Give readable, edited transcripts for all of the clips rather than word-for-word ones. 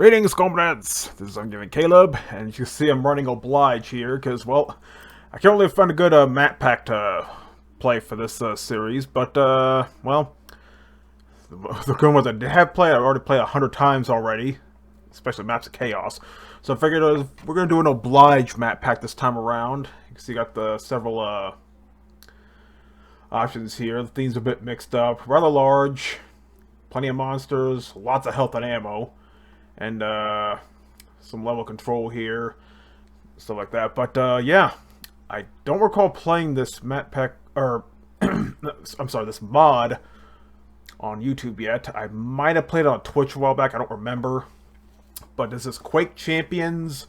Greetings, comrades! This is I'm giving Caleb, and you can see I'm running Oblige here, because, well, I can't really find a good map pack to play for this series, but, well, the good ones I have played, I've already played 100 times already, especially Maps of Chaos. So I figured we're going to do an Oblige map pack this time around. You can see I got the several options here. The theme's a bit mixed up, rather large, plenty of monsters, lots of health and ammo. And some level control here, stuff like that. But yeah, I don't recall playing this map pack, or I'm sorry, this mod on YouTube yet. I might have played it on Twitch a while back. I don't remember. But this is Quake Champions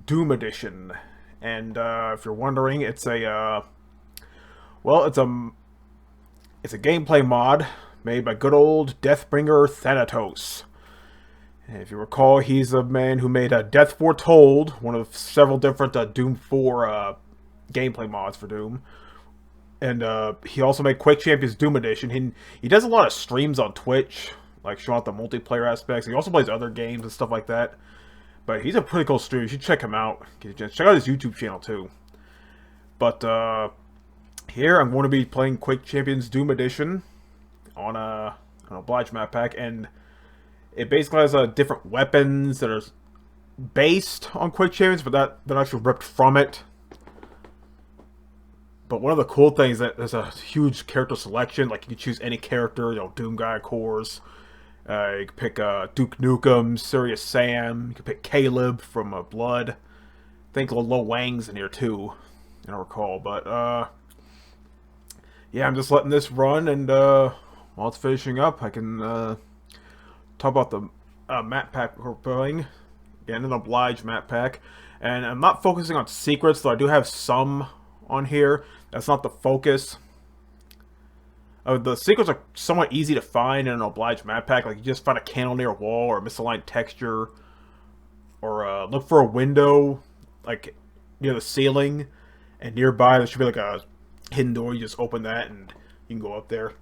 Doom Edition, and if you're wondering, it's a well, it's a gameplay mod made by good old Deathbringer Thanatos. If you recall, he's a man who made Death Foretold, one of several different Doom 4 gameplay mods for Doom. And he also made Quake Champions Doom Edition. He does a lot of streams on Twitch, like showing off the multiplayer aspects. He also plays other games and stuff like that. But he's a pretty cool streamer. You should check him out. Check out his YouTube channel too. But here I'm going to be playing Quake Champions Doom Edition on an Oblige map pack, and it basically has different weapons that are based on Quake Champions, but they're actually ripped from it. But one of the cool things is that there's a huge character selection. Like, you can choose any character, Doom Guy, of course. You can pick Duke Nukem, Serious Sam. You can pick Caleb from Blood. I think Lo Wang's in here too, I don't recall. But yeah, I'm just letting this run, and while it's finishing up, I can talk about the map pack we're playing. Again, an Oblige map pack. And I'm not focusing on secrets, though I do have some on here. That's not the focus. The secrets are somewhat easy to find in an Oblige map pack. Like, you just find a candle near a wall, or a misaligned texture, or look for a window, like, near the ceiling, and nearby there should be like a hidden door. You just open that, and you can go up there.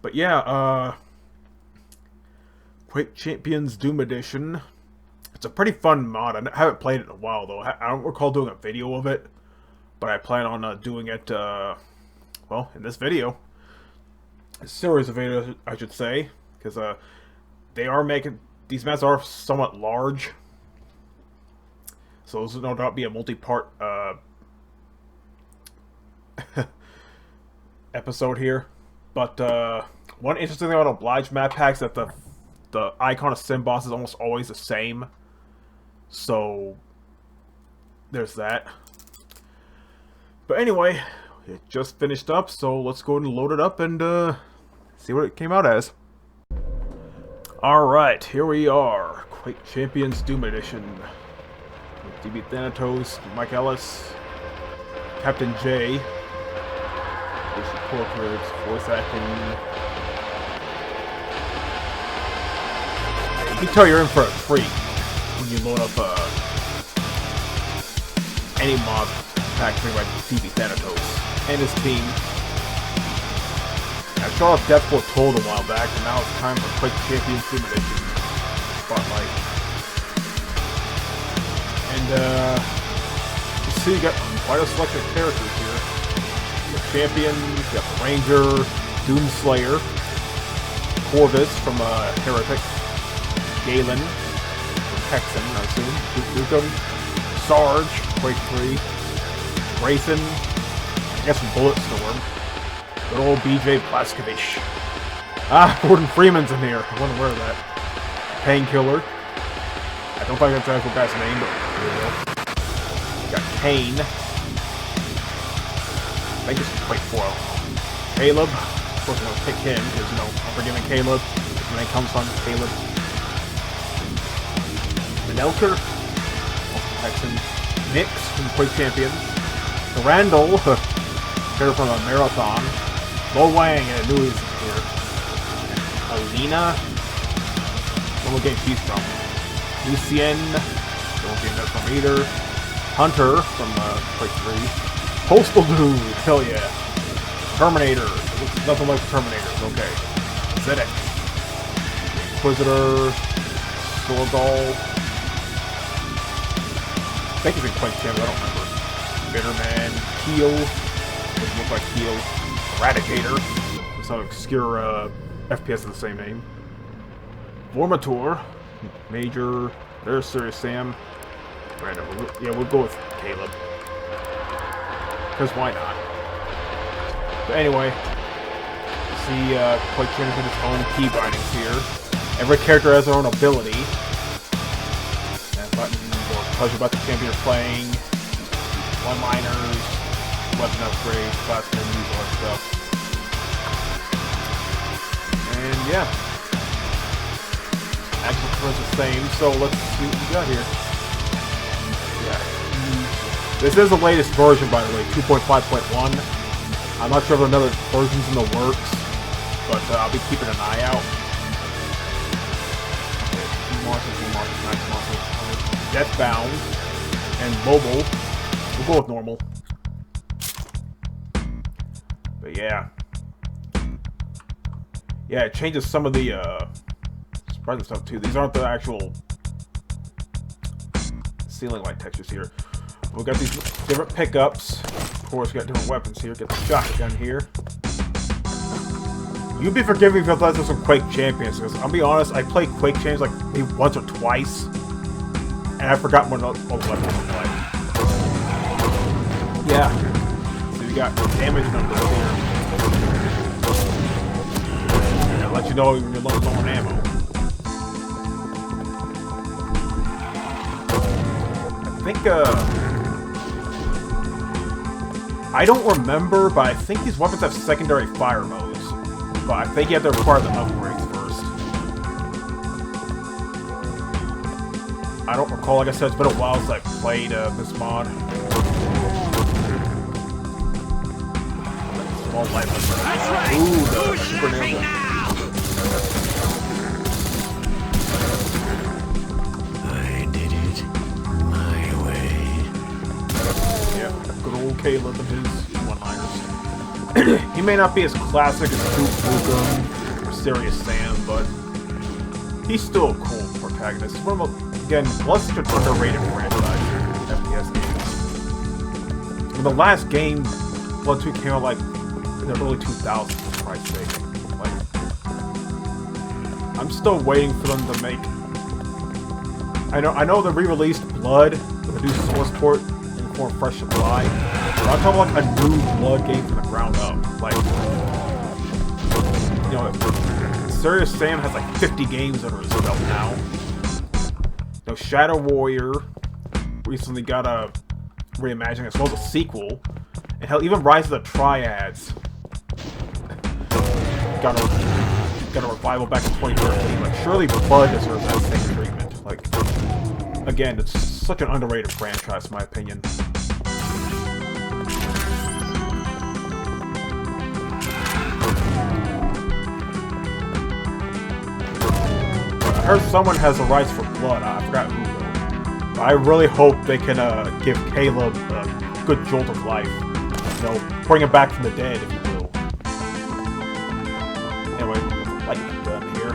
But yeah, Quake Champions Doom Edition. It's a pretty fun mod. I haven't played it in a while, though. I don't recall doing a video of it, but I plan on doing it, well, in this video. A series of videos, I should say, because they are making... These maps are somewhat large, so this will no doubt be a multi-part episode here. But one interesting thing about Oblige map packs is that the icon of Sim Boss is almost always the same. So there's that. But anyway, it just finished up, so let's go ahead and load it up and see what it came out as. Alright, here we are. Quake Champions Doom Edition. With DB Thanatos, Mike Ellis, Captain J, Corporates, voice acting. You can tell you're in for a treat when you load up any mod pack made by DB Thanatos and his team. I showed off Death Foretold a while back, and now it's time for Quake Champions Doom Edition Spotlight. And you see, you got quite a selection of characters here. The Champion, you got the Ranger, Doomslayer, Corvus from Heretic, Galen, Texan, I assume, Duke Nukem, Sarge, Quake 3, Grayson, I guess from Bulletstorm, good old BJ Blazkowicz. Gordon Freeman's in here, I wasn't aware of that. Painkiller, I don't think that's the actual guy's name, but here we go. Got Kane, I think it's Quake 4. Caleb, of course I'm going to pick him, because, Unforgiven Caleb, when it comes on Caleb. Elker, Texan, Nix from Quake Champions, Randall, here from a Marathon, Lo Wang, and I knew he was here, Alina, what game she's from, Lucien, don't game that's from either, Hunter from Quake 3, Postal Dude, hell yeah, Terminator, it looks nothing like Terminator, okay, Zedek, Inquisitor, Sorgal. I think he's in Quake Champion, I don't remember. Bitterman, Keel, doesn't look like Keel. Eradicator, some obscure FPS of the same name. Vormator, Major, there's Serious Sam. Random, yeah, we'll go with Caleb. Because why not? But anyway, see Quake Champion has its own key bindings here. Every character has their own ability. And button will tell you about the champion you're playing. One-liners, weapon upgrades, class menus, all that stuff. And yeah. Action controls the same, so let's see what we got here. Yeah. This is the latest version, by the way, 2.5.1. I'm not sure if another version's in the works, but I'll be keeping an eye out. Deathbound and mobile. We'll go with normal. But yeah. Yeah, it changes some of the sprite stuff too. These aren't the actual ceiling light textures here. We've got these different pickups. Of course, we got different weapons here. Get the shotgun here. You'd be forgiving if I thought this was some Quake Champions, because I'll be honest, I played Quake Champions like maybe once or twice, and I forgot what all the weapons look like. Yeah. So you got damage numbers here. And I'll let you know when you're low on ammo. I think, I don't remember, but I think these weapons have secondary fire modes. But I think you have to acquire the upgrades first. I don't recall, like I said, it's been a while since I played this mod. Small light. That's right. Ooh, the super ninja. I did it my way. Yeah, good old Caleb and his one-liners. He may not be as classic as Duke Nukem or Serious Sam, but he's still a cool protagonist. He's one of, again, such an underrated franchise FPS games. And the last game, Blood 2 came out like in the early 2000s, for Christ's sake. Like, I'm still waiting for them to make. I know they re-released Blood with a new source port in the form of Fresh Supply. I'm talking like a new Blood game from the ground up. Like, you know, Serious Sam has like 50 games under his belt now. You know, Shadow Warrior recently got a reimagining as well as a sequel. And hell, even Rise of the Triads got a revival back in 2013. Like, surely Blood deserves that same treatment. Like, again, it's such an underrated franchise, in my opinion. I heard someone has the rights for Blood. I forgot who though. But I really hope they can give Caleb a good jolt of life. You know, bring him back from the dead, if you will. Anyway, lightning gun here.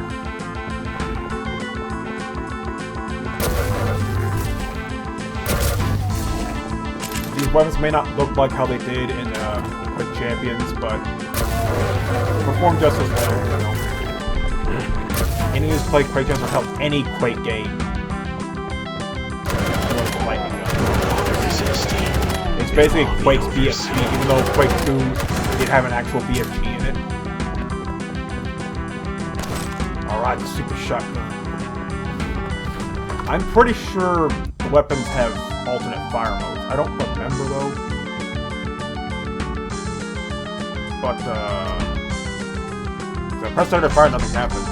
These weapons may not look like how they did in Quake Champions, but perform just as well, you know. Any who's played Quake Champions will help any Quake game. It's basically Quake's BFG, even though Quake 2 did have an actual BFG in it. Alright, the super shotgun. I'm pretty sure the weapons have alternate fire modes. I don't remember though. But, if I press alternate fire, nothing happened.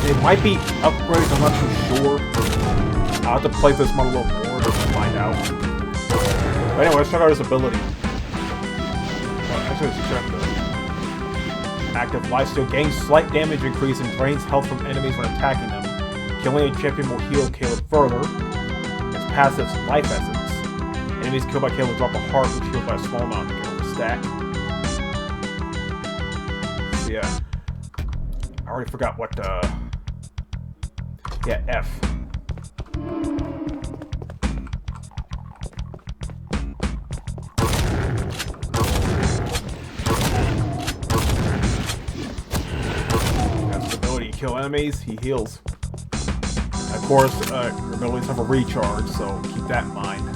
It might be upgrades, I'm not too sure. I'll have to play this one a little more to find out. But anyway, let's check out his ability. Actually, let's check the active lifesteal. Gains slight damage increase and drains health from enemies when attacking them. Killing a champion will heal Caleb further. Its passive's Life Essence. Enemies killed by Caleb drop a heart, which healed by a small amount to kill the stack. So yeah. I already forgot what, Yeah, F. That's the ability to kill enemies, he heals. Of course, your abilities have a recharge, so keep that in mind.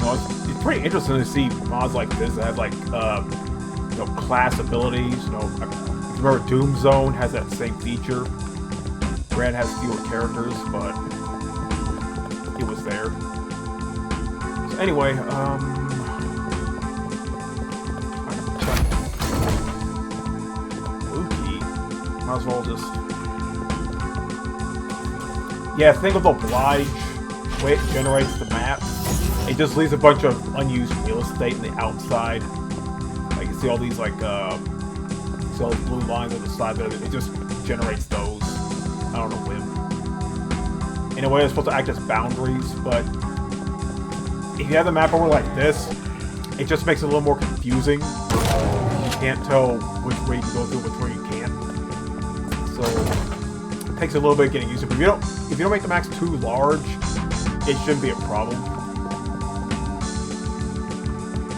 Well, it's pretty interesting to see mods like this that have like, you know, class abilities. You know, remember Doom Zone has that same feature. Brand has fewer characters, but it was there. So anyway, might as well just... Yeah, think of Oblige, the way it generates the map. It just leaves a bunch of unused real estate in the outside. Like, you see all these, like, see all the blue lines on the side of it. It just generates those. I don't know, whim. In a way, they're supposed to act as boundaries, but if you have the map over like this, it just makes it a little more confusing. You can't tell which way you can go through, which way you can't. So it takes a little bit getting used to it. But if you don't make the maps too large, it shouldn't be a problem.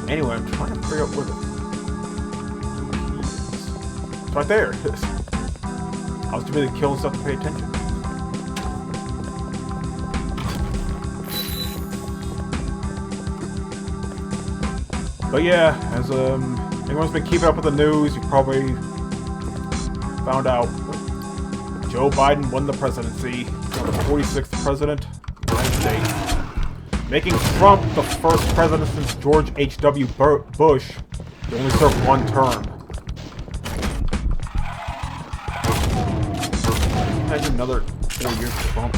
Anyway, I'm trying to figure out where the key is. It's right there. I was too busy killing stuff to pay attention. But yeah, as anyone's been keeping up with the news, you probably found out Joe Biden won the presidency. He's now the 46th president of the United States, making Trump the first president since George H.W. Bush to only serve one term. Imagine another 4 years of Trump.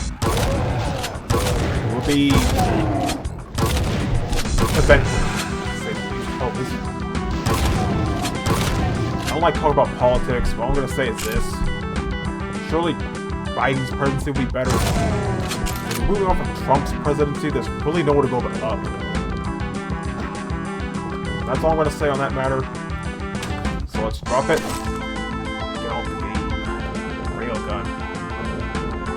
It will be eventually. Oh, this is... I don't like talking about politics, but all I'm going to say is this. Surely Biden's presidency will be better. If we're moving on from Trump's presidency, there's really nowhere to go but up. That's all I'm going to say on that matter. So let's drop it. Get off the game. Railgun.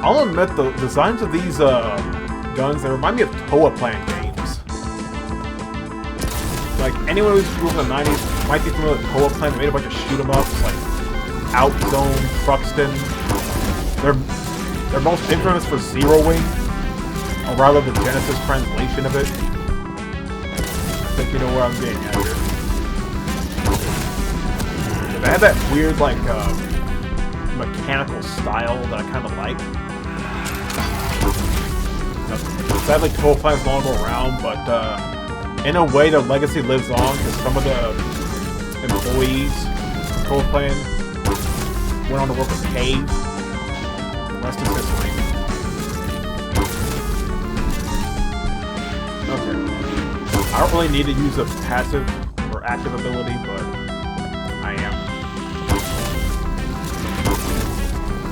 I'll admit, the designs of these guns, they remind me of Toa Plan games. Like, anyone who's grew up in the 90s might be familiar with Toa Plan. They made a bunch of shoot-em-ups, like Outzone, Truxton. They're most infamous for Zero Wing, or rather the Genesis translation of it. I think you know where I'm getting at here. They had that weird, like, mechanical style that I kind of like. Sadly, Toa Plan's no longer around, but in a way, their legacy lives on because some of the employees of Toa Plan went on to work with Cave. The rest is history. Okay. I don't really need to use a passive or active ability, but I am.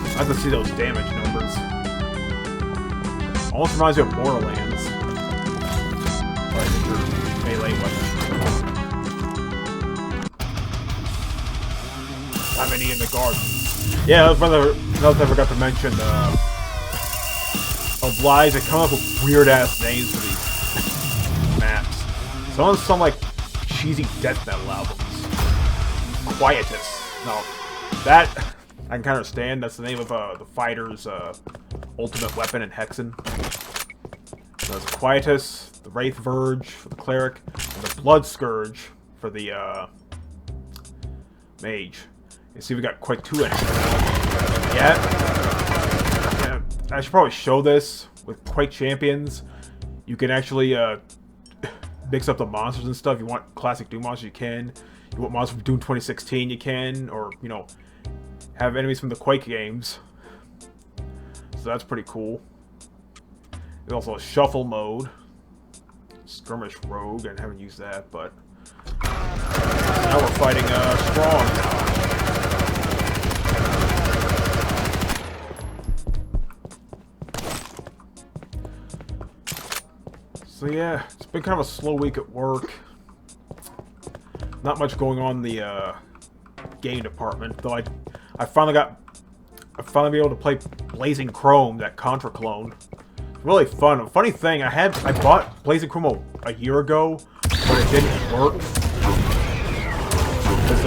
I have to see those damage numbers. Almost reminds me of Borderlands. Like your melee weapon. How many in the garden? Yeah, that was another thing I forgot to mention. Oblige, they come up with weird-ass names for these maps. Some of them sound like cheesy death metal albums. Quietus. No, that I can kind of understand. That's the name of the fighter's ultimate weapon in Hexen. So there's Quietus, the Wraith Verge for the cleric, and the Blood Scourge for the mage. You see, we got Quake 2 in it. Yeah, I should probably show this with Quake Champions. You can actually mix up the monsters and stuff. You want classic Doom monsters, you can. You want monsters from Doom 2016, you can. Or, you know, have enemies from the Quake games. So that's pretty cool. There's also a shuffle mode. Skirmish Rogue, I haven't used that, but now we're fighting Strong now. So yeah, it's been kind of a slow week at work. Not much going on in the game department. Though I finally be able to play Blazing Chrome, that Contra clone. Really fun. A funny thing, I bought Blazing Chrome a year ago, but it didn't work. Because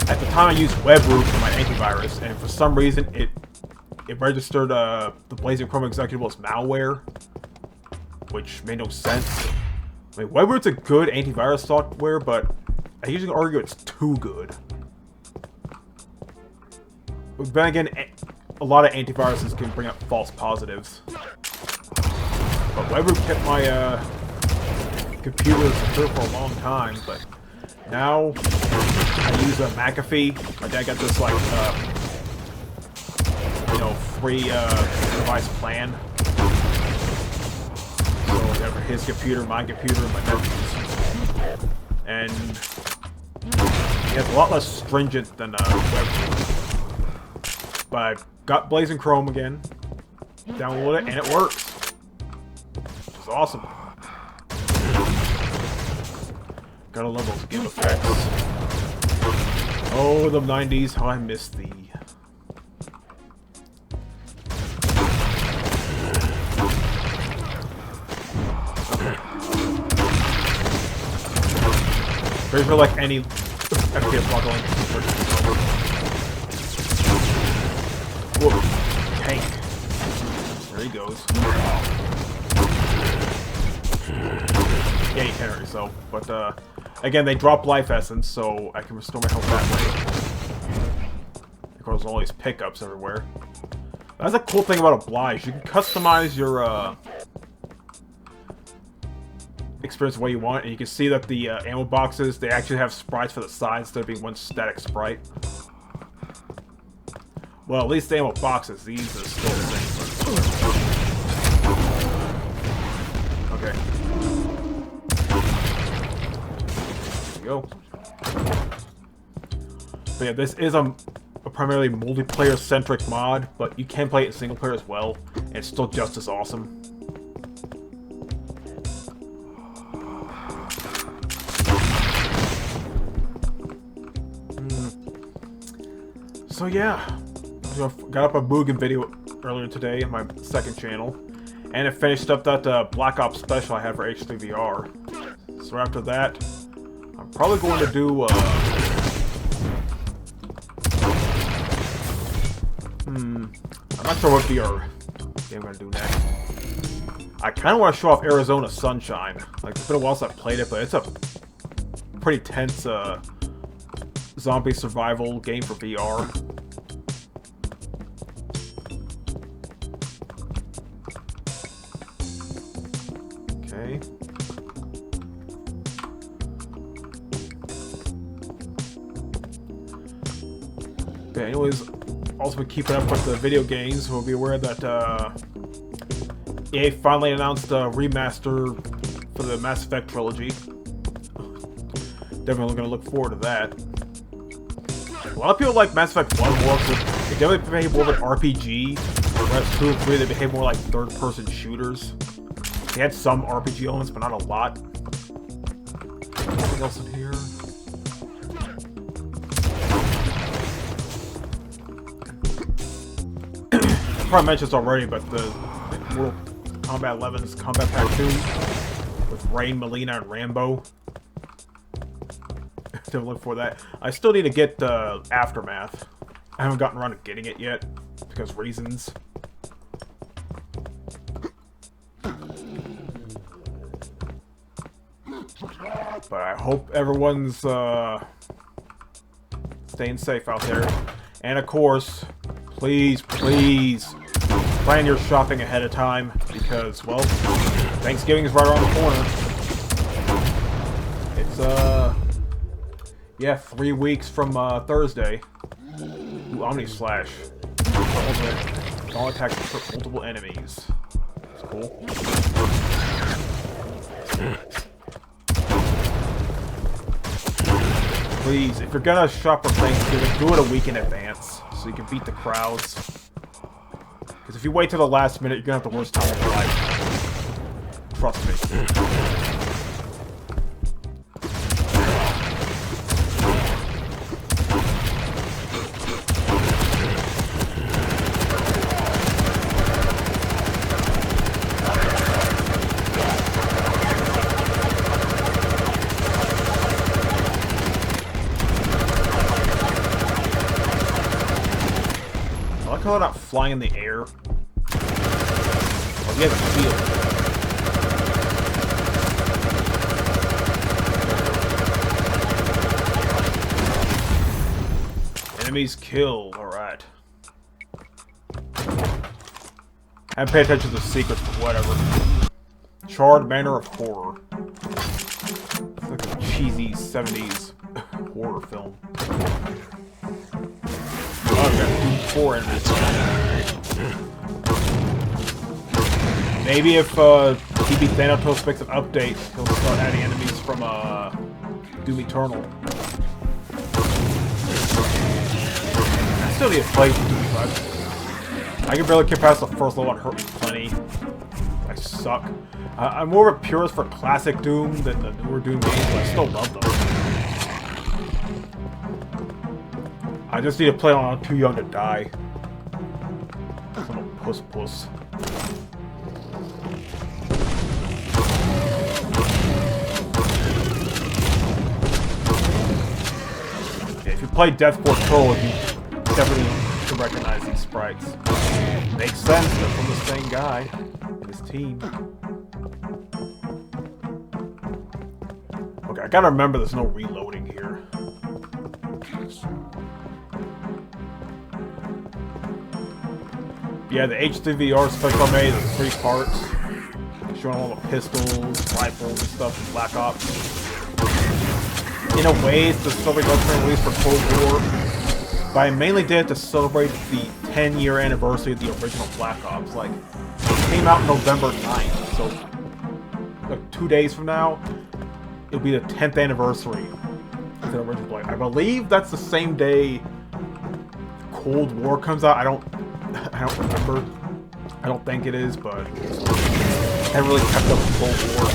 at the time I used WebRoot for my antivirus, and for some reason it registered the Blazing Chrome executable as malware, which made no sense. I mean, WebRoot's a good antivirus software, but I usually argue it's too good. But then again, a lot of antiviruses can bring up false positives. But WebRoot kept my computer secure for a long time, but now I use a McAfee. My dad got this, like, you know, free device plan. So whatever, his computer, my computer, my nephews. And it's a lot less stringent than WebRoot. But I got Blazing Chrome again, download it, and it works. It's awesome. Gotta love those GIF effects. Oh, the 90s, how I miss thee. Pretty sure like any FPS block on. Whoa, tank. There he goes. Yeah, you can't hurt yourself. But, again, they drop life essence, so I can restore my health that way. Of course, all these pickups everywhere. That's a cool thing about Oblige. You can customize your, experience the way you want, and you can see that the, ammo boxes, they actually have sprites for the sides instead of being one static sprite. Well, at least the ammo boxes, these are still the same. Okay. There we go. But yeah, this is a primarily multiplayer-centric mod, but you can play it in single player as well, and it's still just as awesome. So yeah. Got up a Mugen video earlier today on my second channel, and it finished up that Black Ops special I had for H3VR. So after that, I'm probably going to do I'm not sure what VR game I'm going to do next. I kind of want to show off Arizona Sunshine. Like, it's been a while since I've played it, but it's a pretty tense zombie survival game for VR. Okay. Okay, anyways, also been keeping up with the video games. We'll be aware that EA finally announced a remaster for the Mass Effect trilogy. Definitely gonna look forward to that. A lot of people like Mass Effect 1 more because they definitely behave more like RPG, whereas 2 and 3 they behave more like third-person shooters. They had some RPG elements, but not a lot. Anything else in here? I probably mentioned this already, but the Mortal Kombat 11's Combat Pack 2 with Rain, Melina, and Rambo. To look for that. I still need to get Aftermath. I haven't gotten around to getting it yet because reasons. But I hope everyone's staying safe out there. And of course, please, please plan your shopping ahead of time because, well, Thanksgiving is right around the corner. It's yeah, 3 weeks from Thursday. Ooh, Omni Slash. All attacks hurt multiple enemies. That's cool. Please, if you're gonna shop for Thanksgiving, do it a week in advance so you can beat the crowds. Because if you wait till the last minute, you're gonna have the worst time of your life. Trust me. how they're not flying in the air? Well, he has a shield. Enemies killed. Alright. I haven't paid attention to the secrets, but whatever. Charred Manor of Horror. It's like a cheesy 70s horror film. Oh, I've got 4 enemies. Maybe if TB Thanatos makes an update, he'll start adding enemies from Doom Eternal. I still need to play Doom 5. I can barely get past the first level on Hurt Me Plenty. I suck. I'm more of a purist for classic Doom than the newer Doom games, but I still love them. I just need to play on Too Young to Die. Little puss. Okay, if you play Death Portal, you definitely can recognize these sprites. Makes sense, they're from the same guy and his team. Okay, I gotta remember there's no reloading here. Yeah, the H3VR special I made is 3 parts. Showing all the pistols, rifles, and stuff in Black Ops. In a way, it's the celebrate upcoming release for Cold War. But I mainly did it to celebrate the 10-year anniversary of the original Black Ops. Like, it came out November 9th, so like 2 days from now, it'll be the 10th anniversary of the original Black Ops. I believe that's the same day Cold War comes out. I don't remember. I don't think it is, but I haven't really kept up with Cold War.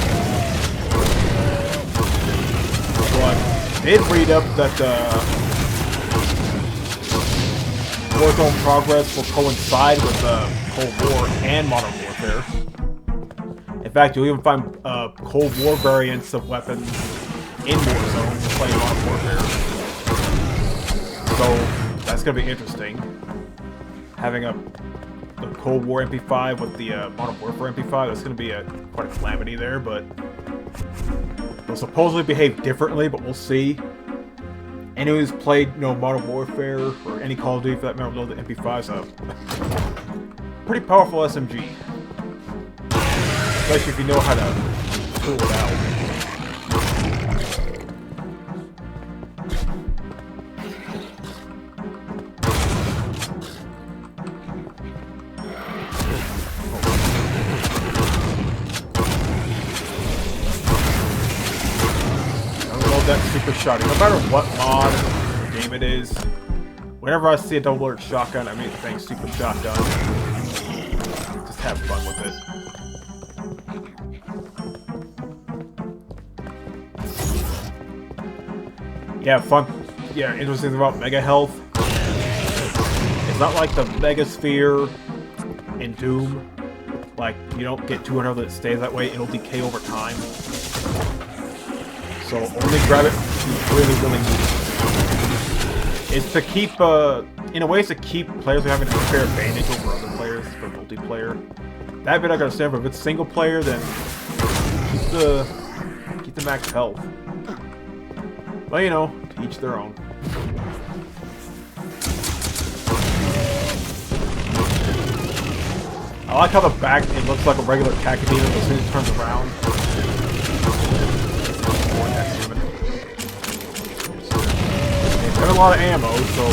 So I did read up that Warzone progress will coincide with Cold War and Modern Warfare. In fact, you'll even find Cold War variants of weapons in Warzone playing Modern Warfare. So that's going to be interesting. Having the Cold War MP5 with the Modern Warfare MP5, that's going to be quite a calamity there, but they'll supposedly behave differently, but we'll see. Anyone who's played, Modern Warfare, or any Call of Duty for that matter, will know the MP5's a pretty powerful SMG. Especially if you know how to pull it out. That super shotty. No matter what mod or game it is, whenever I see a double-barreled shotgun, I mean thanks super shotgun. Just have fun with it. Yeah, fun. Yeah, interesting thing about Mega Health. It's not like the Mega Sphere in Doom. Like, you don't get 200 that stays that way, it'll decay over time. So only grab it if you really need it. It's to keep, in a way, it's to keep players from having an unfair advantage over other players for multiplayer. That bit I can understand, but if it's single player, then keep the max health. But to each their own. I like how the back, it looks like a regular Cacadina, but as soon as it turns around, I have a lot of ammo, so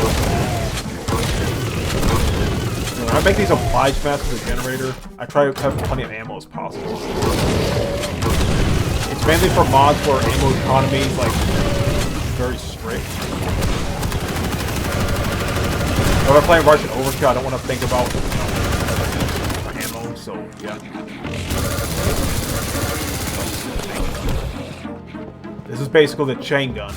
when I make these Oblige masks with a generator, I try to have plenty of ammo as possible. It's mainly for mods where ammo economy is like very strict. When I'm playing Russian Overkill, I don't want to think about ammo, so yeah. This is basically the chain gun.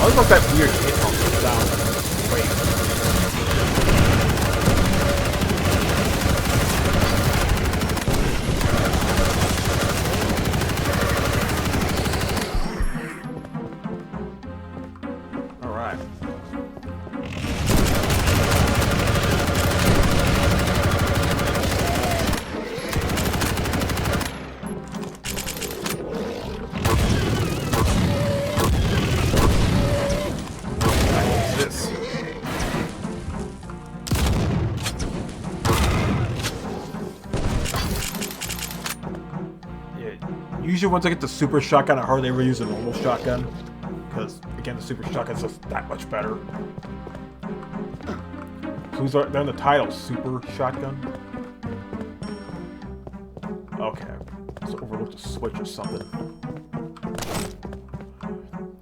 always like that weird hit sound. Wait. Alright. Usually once I get the super shotgun, I hardly ever use a normal shotgun. Because, again, the super shotgun's just that much better. Who's they're in the title, super shotgun? Okay. So overlooked a switch or something.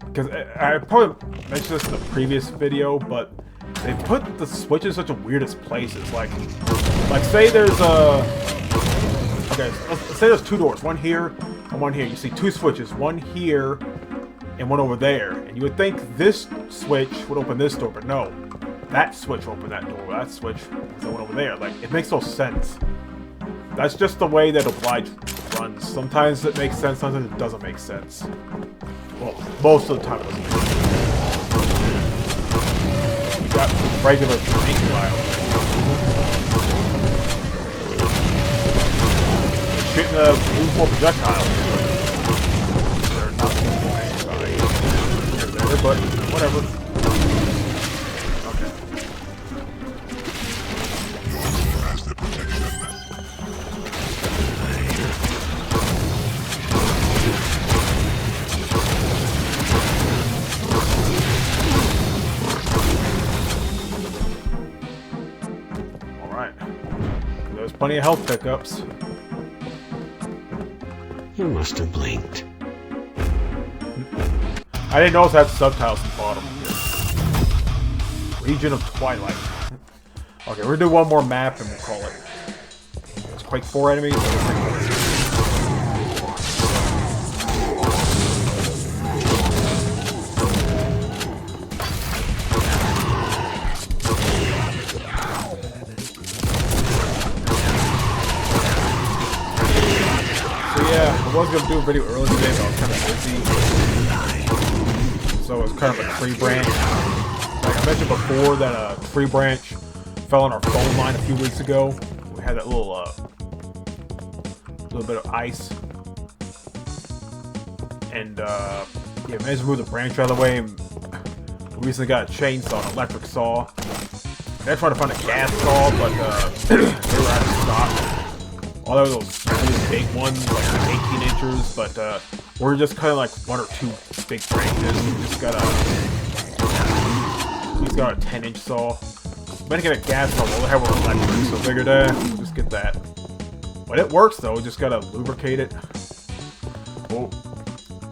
Because I probably mentioned this in the previous video, but they put the switch in such a weirdest places. Like say there's a... Okay, let's say there's two doors. One here and one here. You see two switches. One here and one over there. And you would think this switch would open this door, but no. That switch opened that door. That switch was the one over there. Like, it makes no sense. That's just the way that Oblige runs. Sometimes it makes sense, sometimes it doesn't make sense. Well, most of the time it doesn't make sense. You got regular tank file. Shooting a movable projectile. They're not movable anybody. They're there, but whatever. Okay. Alright. There's plenty of health pickups. You must have blinked. I didn't notice I had subtitles in the bottom. Region of Twilight. Okay, we're gonna do one more map and we'll call it. It's Quake 4 enemies. Yeah, I was going to do a video earlier today, but I was kind of busy. So it's kind of a tree branch. Like I mentioned before, that a tree branch fell on our phone line a few weeks ago. We had that little bit of ice. And, yeah, managed to move the branch out of the way. And we recently got a chainsaw, an electric saw. They tried to find a gas saw, but they were out of stock. All those really big ones, like 18 inches, but we're just kind of like one or two big branches. We just got a 10-inch saw. I'm gonna get a gas saw. We'll have one electric, so figured we'll just get that. But it works though. Just gotta lubricate it. Well,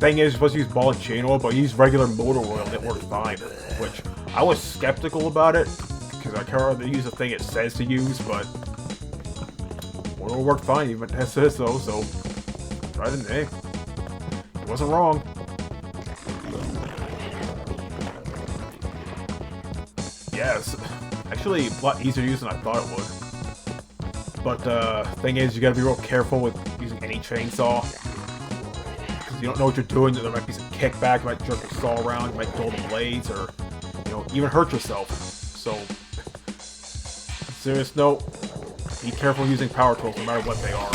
thing is, you're supposed to use ball and chain oil, but use regular motor oil. It works fine. Which I was skeptical about it because I can't really use the thing it says to use, but. It worked fine, even tested it so tried it, hey, it wasn't wrong. Yeah, it's actually a lot easier to use than I thought it would. But thing is, you gotta be real careful with using any chainsaw. Because you don't know what you're doing, there might be some kickback, you might jerk the saw around, you might dull the blades, or, you know, even hurt yourself. So, serious note, be careful using power tools, no matter what they are.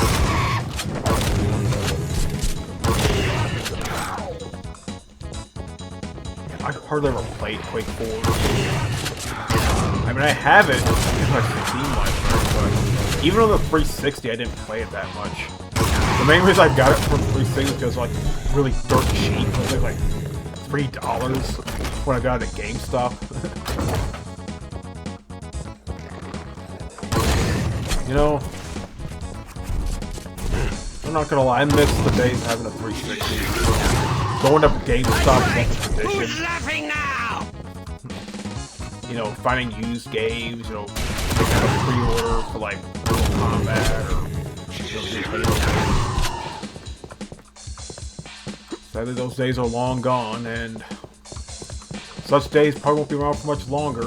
I hardly ever played Quake 4. I mean, I have it in my Steam library, but even on the 360, I didn't play it that much. The main reason I got it from 360 is because, like, really dirt cheap. It was like $3 when I got it at GameStop. You know, I'm not gonna lie, I miss the days of having a 360. Going up to GameStop and getting tradition. Who's laughing now? You know, finding used games, you know, picking up a pre-order for like Mortal Kombat or sadly those days are long gone, and such days probably won't be around for much longer.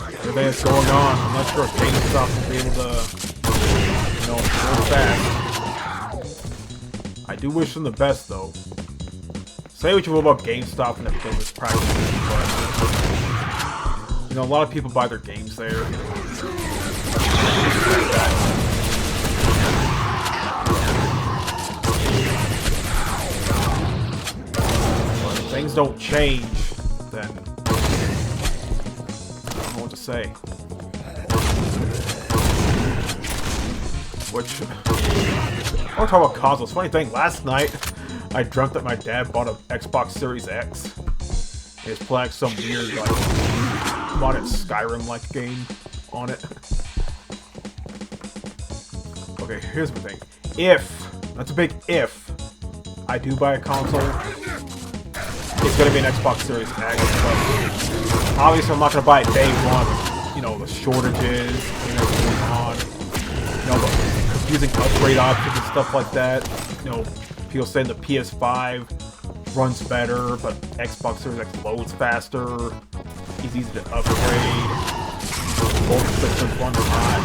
Everything that's going on, I'm not sure if GameStop will be able to, you know, go fast. I do wish them the best, though. Say what you will about GameStop and their business practices, but, you know, a lot of people buy their games there. But if things don't change, then I don't know what to say. Which, I want to talk about consoles. Funny thing, last night I dreamt that my dad bought an Xbox Series X. He was playing some weird, like, modded Skyrim-like game on it. Okay, here's the thing. If, that's a big if, I do buy a console, it's gonna be an Xbox Series X, but obviously I'm not gonna buy it day one. You know, the shortages, you know, going on, you know, the confusing upgrade options and stuff like that. You know, people saying the PS5 runs better, but Xbox Series X loads faster. It's easy to upgrade. Both systems run hot.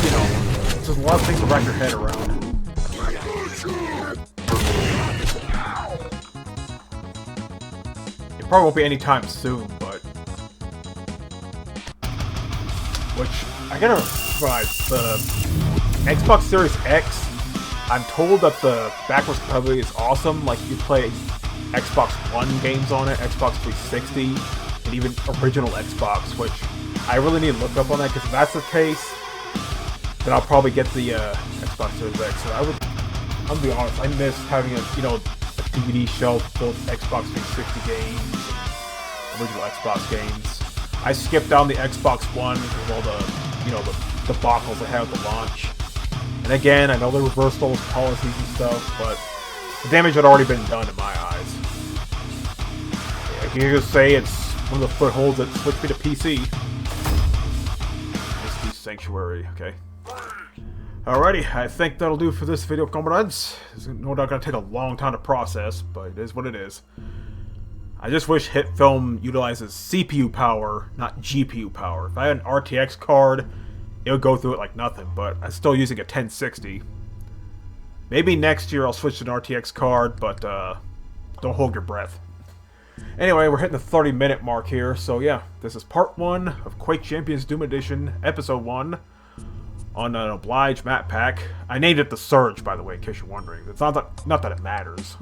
You know, there's a lot of things to wrap your head around. It probably won't be anytime soon, but which I gotta realize the Xbox Series X. I'm told that the backwards compatibility is awesome. Like you play Xbox One games on it, Xbox 360, and even original Xbox, which I really need to look up on that, because if that's the case, then I'll probably get the Xbox Series X. So I'm gonna be honest, I miss having a, you know, a DVD shelf full of Xbox 360 games, original Xbox games. I skipped down the Xbox One because of all the, you know, the debacles they had at the launch. And again, I know they reversed all those policies and stuff, but the damage had already been done in my eyes. I can just say it's one of the footholds that switched me to PC. This Sanctuary, okay. Alrighty, I think that'll do for this video, comrades. It's no doubt gonna take a long time to process, but it is what it is. I just wish HitFilm utilizes CPU power, not GPU power. If I had an RTX card, it would go through it like nothing, but I'm still using a 1060. Maybe next year I'll switch to an RTX card, but don't hold your breath. Anyway, we're hitting the 30-minute mark here, so yeah, this is part 1 of Quake Champions Doom Edition, Episode 1, on an Oblige map pack. I named it the Surge, by the way, in case you're wondering. It's not that it matters.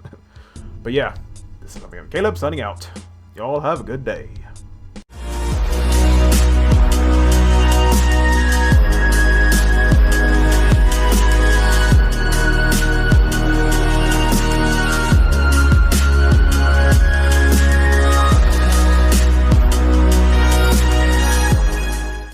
But yeah, this is Caleb signing out. Y'all have a good day.